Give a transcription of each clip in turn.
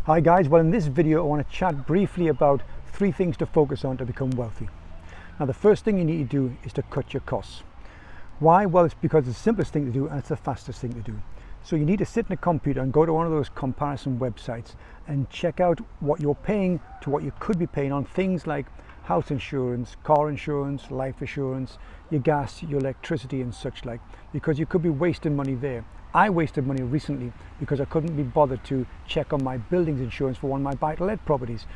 Hi guys, well in this video I want to chat briefly about 3 things to focus on to become wealthy. Now the first thing you need to do is to cut your costs. Why? Well, it's because it's the simplest thing to do and it's the fastest thing to do. So you need to sit in a computer and go to one of those comparison websites and check out what you're paying to what you could be paying on things like house insurance, car insurance, life insurance, your gas, your electricity and such like, because you could be wasting money there. I wasted money recently because I couldn't be bothered to check on my buildings insurance for one of my buy-to-let properties,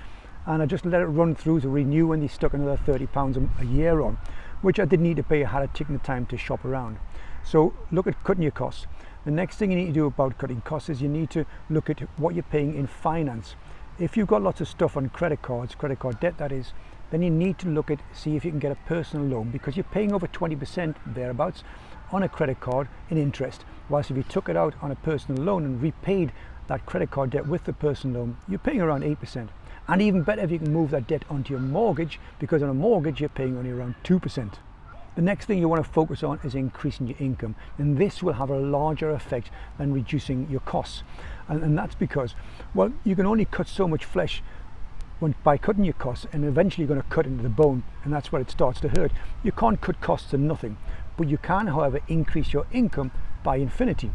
and I just let it run through to renew, and they stuck another £30 a year on, which I didn't need to pay. I had taken the time to shop around. So look at cutting your costs. The next thing you need to do about cutting costs is you need to look at what you're paying in finance. If you've got lots of stuff on credit cards, credit card debt that is, then you need to look at see if you can get a personal loan, because you're paying over 20% thereabouts on a credit card in interest, whilst if you took it out on a personal loan and repaid that credit card debt with the personal loan, you're paying around 8%. And even better if you can move that debt onto your mortgage, because on a mortgage you're paying only around 2%. The next thing you want to focus on is increasing your income, and this will have a larger effect than reducing your costs. And that's because, well, you can only cut so much flesh by cutting your costs, and eventually you're going to cut into the bone, and that's where it starts to hurt. You can't cut costs to nothing, but you can, however, increase your income by infinity.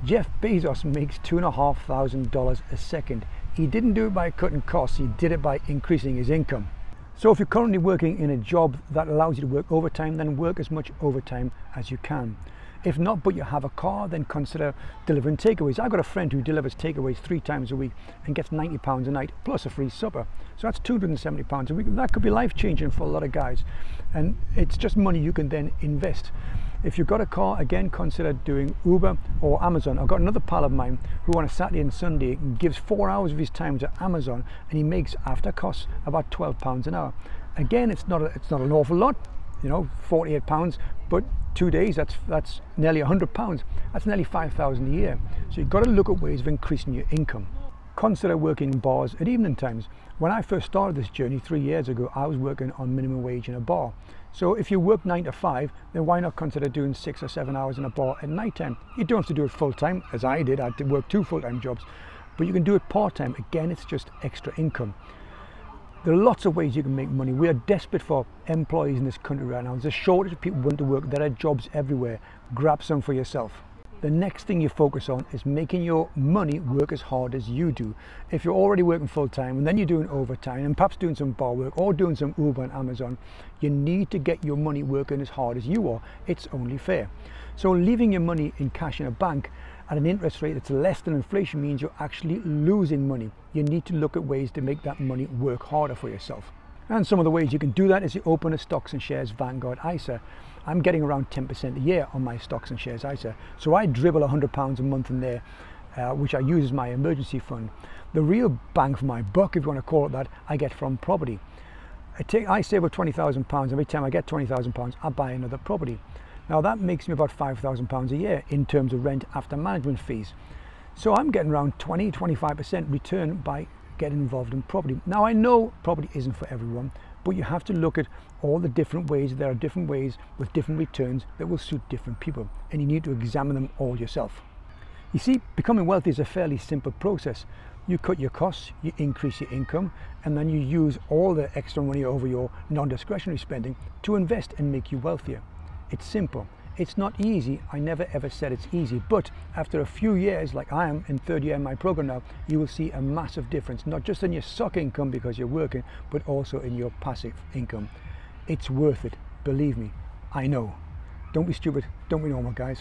Jeff Bezos makes $2,500 a second. He didn't do it by cutting costs, he did it by increasing his income. So if you're currently working in a job that allows you to work overtime, then work as much overtime as you can. If not, but you have a car, then consider delivering takeaways. I've got a friend who delivers takeaways 3 times a week and gets £90 a night plus a free supper. So that's £270 a week. That could be life-changing for a lot of guys. And it's just money you can then invest. If you've got a car, again, consider doing Uber or Amazon. I've got another pal of mine who on a Saturday and Sunday gives 4 hours of his time to Amazon, and he makes after costs about £12 an hour. Again, it's not an awful lot, you know, £48, but 2 days, that's nearly £100. That's nearly £5,000 a year. So you've got to look at ways of increasing your income. Consider working in bars at evening times. When I first started this journey 3 years ago, I was working on minimum wage in a bar. So if you work 9 to 5, then why not consider doing 6 or 7 hours in a bar at night time? You don't have to do it full time, as I did. I did work 2 full-time jobs, but you can do it part-time. Again, it's just extra income. There are lots of ways you can make money. We are desperate for employees in this country right now. There's a shortage of people wanting to work. There are jobs everywhere. Grab some for yourself. The next thing you focus on is making your money work as hard as you do. If you're already working full time and then you're doing overtime and perhaps doing some bar work or doing some Uber and Amazon, you need to get your money working as hard as you are. It's only fair. So leaving your money in cash in a bank at an interest rate that's less than inflation means you're actually losing money. You need to look at ways to make that money work harder for yourself. And some of the ways you can do that is you open a stocks and shares Vanguard ISA. I'm getting around 10% a year on my stocks and shares ISA. So I dribble £100 a month in there, which I use as my emergency fund. The real bang for my buck, if you want to call it that, I get from property. I save up £20,000. Every time I get £20,000, I buy another property. Now that makes me about £5,000 a year in terms of rent after management fees. So I'm getting around 20-25% return by getting involved in property. Now I know property isn't for everyone, but you have to look at all the different ways. There are different ways with different returns that will suit different people, and you need to examine them all yourself. You see, becoming wealthy is a fairly simple process. You cut your costs, you increase your income, and then you use all the extra money over your non-discretionary spending to invest and make you wealthier. It's simple. It's not easy. I never ever said it's easy, but after a few years, like I am in 3rd year in my program now, you will see a massive difference, not just in your stock income because you're working, but also in your passive income. It's worth it. Believe me, I know. Don't be stupid. Don't be normal, guys.